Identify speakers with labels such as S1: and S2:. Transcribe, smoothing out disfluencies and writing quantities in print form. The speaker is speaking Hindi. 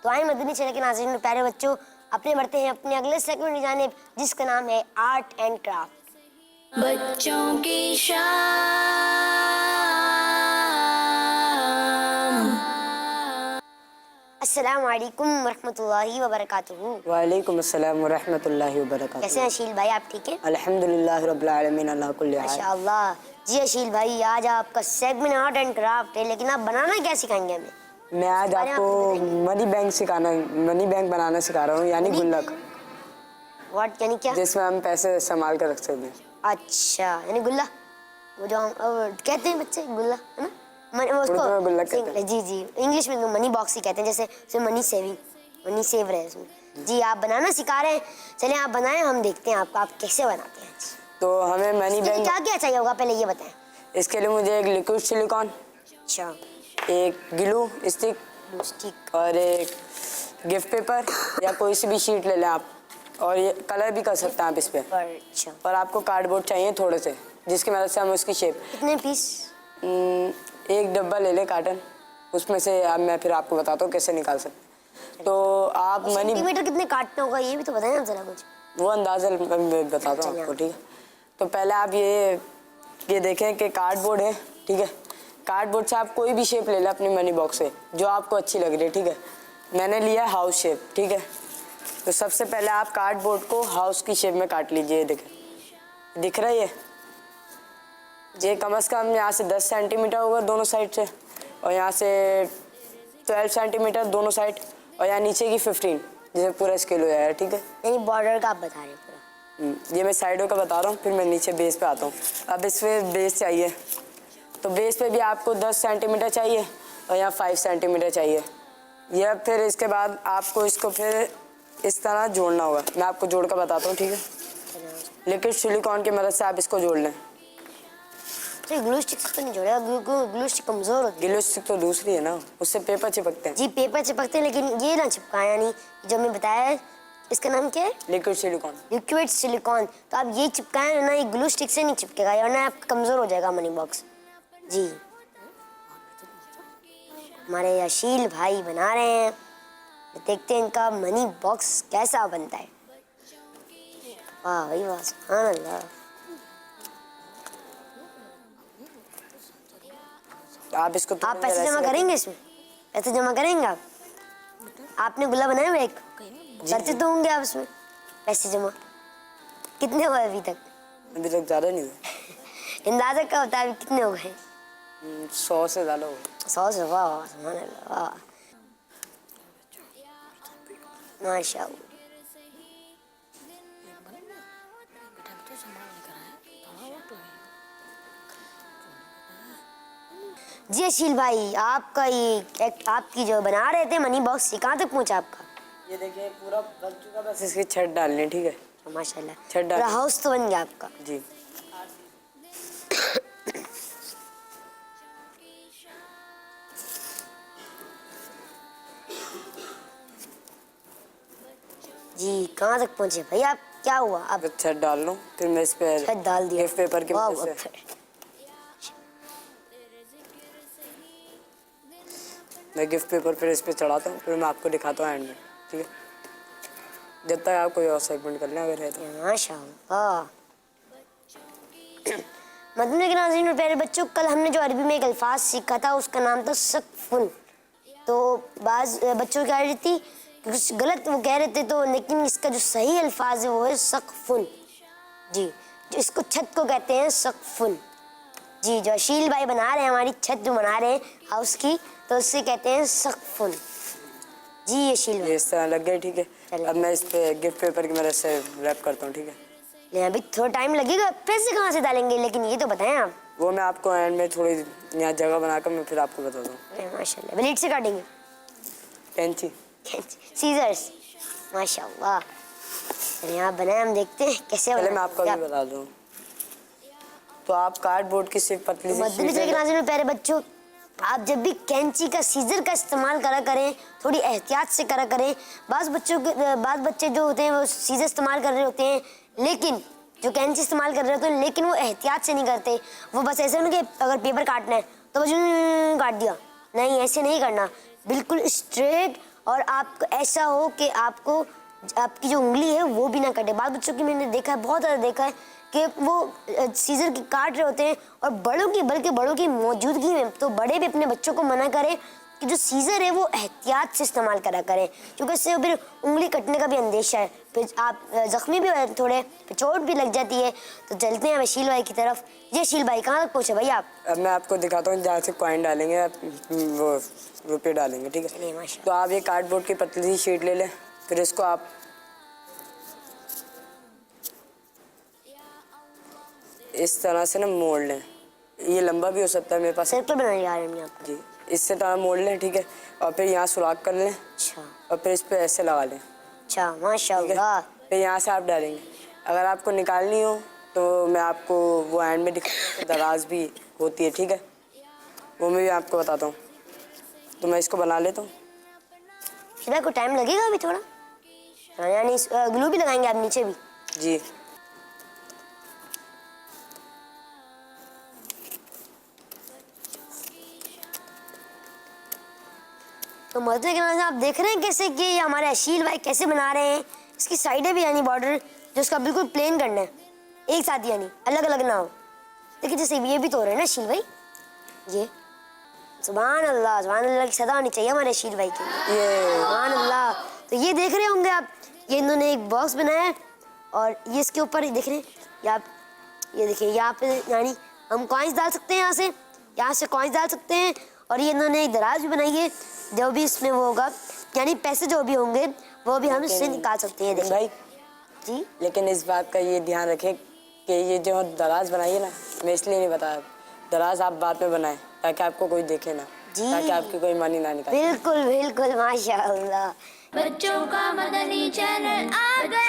S1: तो आए मदनी चैनल के नाज़रीन प्यारे बच्चों, अपने बढ़ते हैं अपने अगले सेगमेंट की जानिब, जिसका नाम है आर्ट एंड क्राफ्ट।
S2: बच्चों की शाम।
S1: अस्सलाम वालेकुम वरहमतुल्लाहि वबरकातुहू।
S3: वालेकुम अस्सलाम वरहमतुल्लाहि वबरकातुहू।
S1: कैसे हैं अशील भाई, आप ठीक हैं?
S3: अल्हम्दुलिल्लाह रब्बिल आलमीन अला कुल्ली हाल।
S1: माशाअल्लाह। जी अशील भाई, आज आपका सेगमेंट आर्ट एंड क्राफ्ट है, लेकिन आप बनाना क्या सिखाएंगे हमें?
S3: मैं आज आपको मनी बैंक बनाना सिखा रहा हूँ, यानी गुल्लक।
S1: व्हाट यानी क्या?
S3: जिसमें हम पैसे संभाल कर रख सकते हैं।
S1: अच्छा, यानी गुल्ला, वो जो हम कहते हैं बच्चे गुल्ला, है ना?
S3: उर्दू में गुल्लक कहते हैं।
S1: जी जी, इंग्लिश में तो मनी बॉक्स ही कहते हैं, जैसे उसमें मनी सेविंग, मनी सेव रहे उसमें। जी आप बनाना सिखा रहे हैं, चलिए आप बनाएं, हम देखते हैं आप कैसे बनाते हैं।
S3: तो हमें मनी बैंक
S1: क्या क्या चाहिए होगा पहले ये बताएं।
S3: इसके लिए मुझे एक लिक्विड सिलिकॉन,
S1: अच्छा,
S3: एक ग्लू स्टिक
S1: ठीक,
S3: और एक गिफ्ट पेपर या कोई सी भी शीट ले लें आप, और ये कलर भी कर सकते हैं आप इस पे।
S1: अच्छा,
S3: और आपको कार्डबोर्ड चाहिए थोड़े से, जिसकी मदद से हम उसकी शेप।
S1: कितने पीस?
S3: एक डब्बा ले ले काटन, उसमें से अब मैं फिर आपको बताता हूँ कैसे निकाल सकते। तो आप मनी
S1: सेंटीमीटर कितने काटना होगा ये भी तो बताएं आप जरा कुछ।
S3: वो अंदाज़ा मैं बताता हूँ आपको, ठीक है? तो पहले आप ये देखें कि कार्डबोर्ड है, ठीक है? कार्डबोर्ड से आप कोई भी शेप ले लें अपनी मनी बॉक्स से, जो आपको अच्छी लग रही है, ठीक है? मैंने लिया हाउस शेप, ठीक है? तो सबसे पहले आप कार्डबोर्ड को हाउस की शेप में काट लीजिए। देखें, दिख रहा है ये कम से कम यहाँ से 10 सेंटीमीटर होगा दोनों साइड से, और यहाँ से 12 सेंटीमीटर दोनों साइड, और यहाँ नीचे की 15, जैसे पूरा स्केल हो जाएगा, ठीक है?
S1: यानी बॉर्डर का आप बता रहे हैं पूरा।
S3: ये मैं साइडों का बता रहा हूँ, फिर मैं नीचे बेस पे आता हूँ। अब इस पे बेस चाहिए, तो बेस पे भी आपको 10 सेंटीमीटर चाहिए, और यहाँ 5 सेंटीमीटर चाहिए। यह फिर इसके बाद आपको इसको फिर इस तरह जोड़ना होगा। मैं आपको जोड़ कर बताता हूँ, ठीक है? लिक्विड सिलिकॉन की मदद से आप इसको जोड़ लें।
S1: तो ग्लू स्टिक से तो नहीं जोड़ेगा, ग्लू स्टिक कमजोर होती है।
S3: ग्लू स्टिक तो दूसरी है ना, उससे पेपर चिपकते हैं।
S1: जी पेपर चिपकते हैं, लेकिन ये ना चिपकाए, यानी जो मैं बताया है इसका नाम क्या है?
S3: Liquid silicon.
S1: Liquid silicon. तो आप ये चिपकाए ना, ये ग्लू स्टिक से नहीं चिपकेगा, वरना आप कमजोर हो जाएगा मनी बॉक्स। जी हमारे अशील भाई बना रहे हैं, देखते हैं इनका मनी बॉक्स कैसा बनता है। वाह भाई वाह, सुभान अल्लाह।
S3: आप इसको
S1: आप पैसे जमा करेंगे इसमें? पैसे जमा करेंगे आप? आपने गुल्ला बनाया हुआ एक? करते तो होंगे आप इसमें पैसे जमा? कितने हुए अभी तक?
S3: अभी तक ज़्यादा नहीं हुआ।
S1: अंदाजा क्या होता है अभी कितने हो गए?
S3: 100 से ज़्यादा हो।
S1: 100 से? वाह सुभान अल्लाह, वाह माशाअल्लाह। जी अशील भाई, आपका ये आपकी जो बना रहे थे मनी बॉक्स, ये कहाँ तक पहुँचा आपका?
S3: ये देखिए पूरा बन चुका, बस इसकी छत डालनी है, ठीक है?
S1: माशाल्लाह,
S3: छत डाल।
S1: पूरा हाउस तो बन गया आपका।
S3: जी
S1: जी कहाँ तक पहुँचे भाई आप? क्या हुआ अब?
S3: छत डाल लो, फिर मैं इस पे
S1: छत डाल दिया
S3: गिफ्ट पेपर की मदद से मैं गिफ्ट पेपर फिर इस पे चढ़ाता हूँ, फिर मैं आपको दिखाता हूँ एंड में, ठीक है? जब तक आप कोई और सेगमेंट कर लें अगर है तो।
S1: माशाअल्लाह। मदनी के नाज़रीन और प्यारे बच्चों, कल हमने जो अरबी में एक अल्फाज सीखा था उसका नाम था सकफुन। तो बाज़ बच्चों क्या रही थी, कुछ गलत वो कह रहे थे, तो लेकिन इसका जो सही अल्फाज है वो है सकफुन। जी जो इसको छत को कहते हैं सकफुन। जी जो अशील भाई बना रहे हैं, हमारी छत जो बना रहे हैं हाउस की, तो उससे कहते हैं सकफुन। जी अशील भाई
S3: इस तरह लग गए, ठीक है? अब मैं इस पे गिफ्ट पेपर की मदद से रैप करता हूँ, ठीक है?
S1: नहीं अभी थोड़ा टाइम लगेगा, पैसे कहाँ से डालेंगे, लेकिन ये तो बताएं आप।
S3: वो मैं आपको एंड में थोड़ी यहाँ जगह बनाकर मैं फिर आपको बताता हूँ।
S1: माशाल्लाह, ब्लेड से काटेंगे?
S3: कैंची,
S1: सीजर्स, माशाल्लाह। चलिए आप बनाए, हम देखते हैं कैसे
S3: पहले मैं आपको अभी बता दूँ। तो आप कार्डबोर्ड की सिर्फ पतली सी
S1: मदनी के नाज़रीन में प्यारे बच्चों, आप जब भी कैंची का सीजर का इस्तेमाल करा करें, थोड़ी एहतियात से करा करें। बाज़ बच्चे जो होते हैं वो सीजर इस्तेमाल कर रहे होते हैं, लेकिन जो कैंची इस्तेमाल कर रहे होते हैं, लेकिन वो एहतियात से नहीं करते। वो बस ऐसे ना कि अगर पेपर काटना है तो बस काट दिया, नहीं ऐसे नहीं करना, बिल्कुल स्ट्रेट और आप ऐसा हो कि आपको आपकी जो उंगली है वो भी ना कटे। बाल बच्चों की मैंने देखा है, बहुत ज़्यादा देखा है कि वो सीजर की काट रहे होते हैं, और बड़ों की, बल्कि बड़ों की मौजूदगी में तो बड़े भी अपने बच्चों को मना करें कि जो सीजर है वो एहतियात से इस्तेमाल करा करें, क्योंकि इससे फिर उंगली कटने का भी अंदेशा है, फिर आप जख्मी भी हो जाते थोड़े, फिर चोट भी लग जाती है। तो चलते हैं शील भाई की तरफ। ये शील भाई कहाँ तक पहुँचे भाई आप?
S3: अब मैं आपको दिखाता हूँ जहाँ से कॉइन डालेंगे, आप वो रुपये डालेंगे, ठीक
S1: चलिए,
S3: है।
S1: माशाल्लाह।
S3: तो आप ये कार्डबोर्ड की पतली सी शीट ले लें, फिर इसको आप इस तरह से ना मोड़ लें। ये लंबा भी हो सकता है, मेरे पास
S1: सर्कल बनाने जा रहे हैं हम यहाँ पर।
S3: जी, इससे तरह मोड़ लें, ठीक है। और फिर यहाँ सुराख कर लें
S1: अच्छा
S3: और फिर इस पे ऐसे लगा लें,
S1: अच्छा,
S3: ठीक
S1: माशाल्लाह।
S3: है। फिर यहाँ से आप डालेंगे। अगर आपको निकालनी हो तो मैं आपको वो एंड में दिखाता हूँ, दराज भी होती है, ठीक है, वो मैं भी आपको बताता हूँ। तो मैं इसको बना लेता हूँ।
S1: फिलहाल को टाइम लगेगा अभी थोड़ा, यानी ग्लू भी लगाएंगे आप नीचे भी?
S3: जी,
S1: तो मजे के नाम से आप देख रहे हैं कैसे कि ये हमारे अशील भाई कैसे बना रहे हैं। इसकी साइडें भी यानी बॉर्डर जो उसका बिल्कुल प्लेन करना है, एक साथ, यानी अलग अलग ना हो। देखिए जैसे ये भी तो हो रहे हैं ना अशील भाई, ये सुभान अल्लाह की सदा होनी चाहिए हमारे अशील भाई की,
S3: ये
S1: सुभान अल्लाह। तो ये देख रहे होंगे आप, ये इन्होंने एक बॉक्स बनाया है और ये इसके ऊपर देख रहे हैं ये देखिए यहाँ पे, यानी हम कॉइन्स डाल सकते हैं, यहाँ से कॉइन्स डाल सकते हैं। और ये इन्होंने एक दराज भी बनाई है, जो भी इसमें वो होगा, यानी पैसे जो भी होंगे वो भी हम इससे निकाल सकते हैं। देखिए
S3: भाई
S1: जी,
S3: लेकिन इस बात का ये ध्यान रखें कि ये जो दराज बनाई है ना, मैं इसलिए नहीं बताया, दराज आप बाद में बनाएं ताकि आपको कोई देखे ना,
S1: जी।
S3: ताकि आपकी कोई मनी ना निकाले।
S1: बिल्कुल बिल्कुल, माशाअल्लाह।
S2: बच्चों का मदनी चैनल आ गया।